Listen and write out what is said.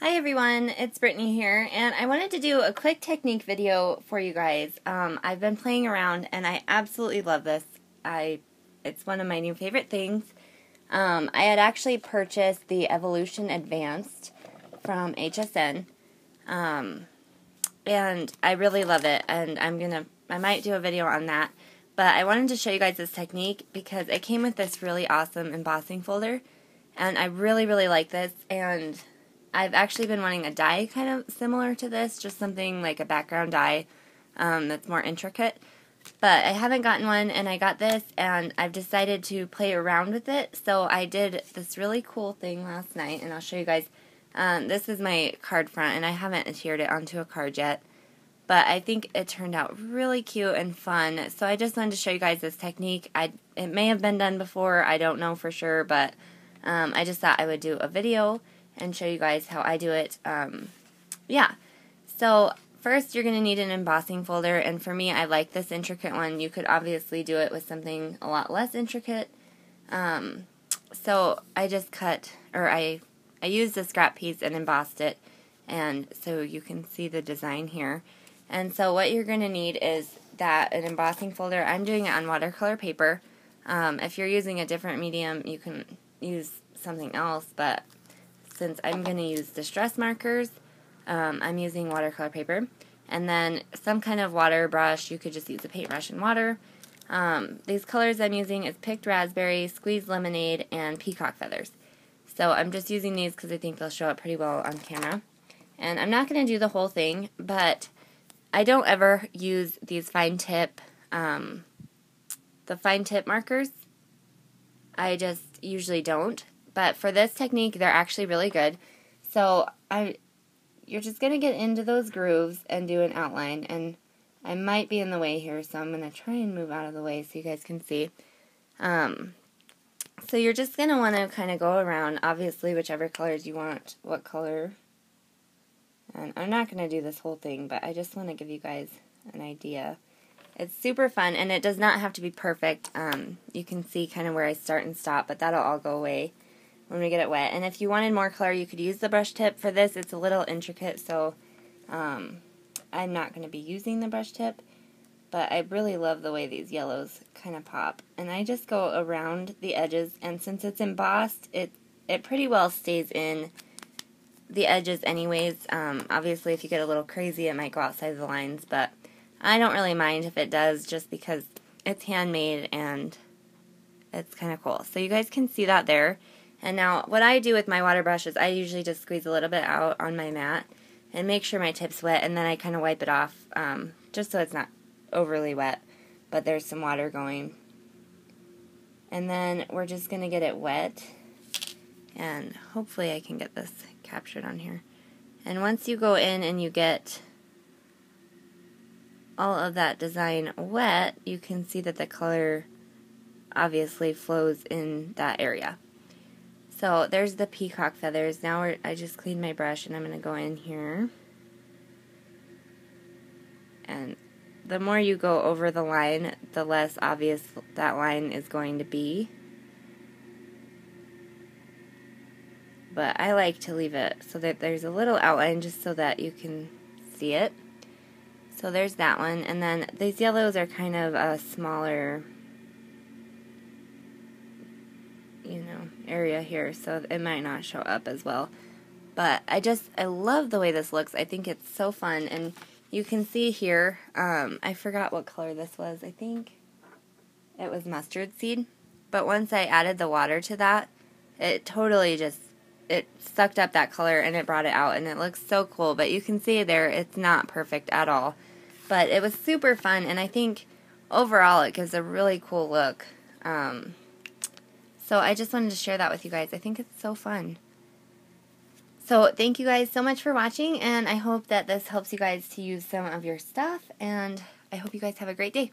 Hi everyone, it's Brittany here, and I wanted to do a quick technique video for you guys. I've been playing around and I absolutely love this. It's one of my new favorite things. I had actually purchased the Evolution Advanced from HSN, and I really love it, and I might do a video on that. But I wanted to show you guys this technique because it came with this really awesome embossing folder, and I really like this, and I've actually been wanting a die kind of similar to this, just something like a background die that's more intricate. But I haven't gotten one, and I got this, and I've decided to play around with it. So I did this really cool thing last night, and I'll show you guys. This is my card front, and I haven't adhered it onto a card yet. But I think it turned out really cute and fun. So I just wanted to show you guys this technique. It may have been done before, I don't know for sure, but I just thought I would do a video and show you guys how I do it. Yeah, so first you're going to need an embossing folder, and for me I like this intricate one. You could obviously do it with something a lot less intricate. So I just I used a scrap piece and embossed it, and so you can see the design here. And so what you're going to need is an embossing folder. I'm doing it on watercolor paper. If you're using a different medium, you can use something else, but since I'm going to use distress markers, I'm using watercolor paper. And then some kind of water brush. You could just use a paintbrush and water. These colors I'm using is picked raspberry, squeezed lemonade, and peacock feathers. So I'm just using these because I think they'll show up pretty well on camera. And I'm not going to do the whole thing, but I don't ever use these fine tip markers. I just usually don't. But for this technique, they're actually really good. So you're just going to get into those grooves and do an outline. And I might be in the way here, so I'm going to try and move out of the way so you guys can see. So you're just going to want to kind of go around, obviously, whichever colors you want, what color. And I'm not going to do this whole thing, but I just want to give you guys an idea. It's super fun, and it does not have to be perfect. You can see kind of where I start and stop, but that'll all go away when we get it wet. And if you wanted more color, you could use the brush tip. For this, it's a little intricate, so I'm not going to be using the brush tip. But I really love the way these yellows kind of pop. And I just go around the edges, and since it's embossed, it pretty well stays in the edges anyways. Obviously, if you get a little crazy, it might go outside the lines, but I don't really mind if it does, just because it's handmade and it's kind of cool. So you guys can see that there. And now what I do with my water brush is I usually just squeeze a little bit out on my mat and make sure my tip's wet, and then I kind of wipe it off just so it's not overly wet, but there's some water going. And then we're just going to get it wet, and hopefully I can get this captured on here. And once you go in and you get all of that design wet, you can see that the color obviously flows in that area. So there's the peacock feathers. Now I just cleaned my brush, and I'm going to go in here. And the more you go over the line, the less obvious that line is going to be. But I like to leave it so that there's a little outline just so that you can see it. So there's that one. And then these yellows are kind of a smaller, area here, so it might not show up as well. But I love the way this looks. I think it's so fun. And you can see here, I forgot what color this was. I think it was mustard seed. But once I added the water to that, it totally it sucked up that color and it brought it out, and it looks so cool. But you can see there, it's not perfect at all. But it was super fun, and I think overall it gives a really cool look. So I just wanted to share that with you guys. I think it's so fun. So thank you guys so much for watching, and I hope that this helps you guys to use some of your stuff, and I hope you guys have a great day.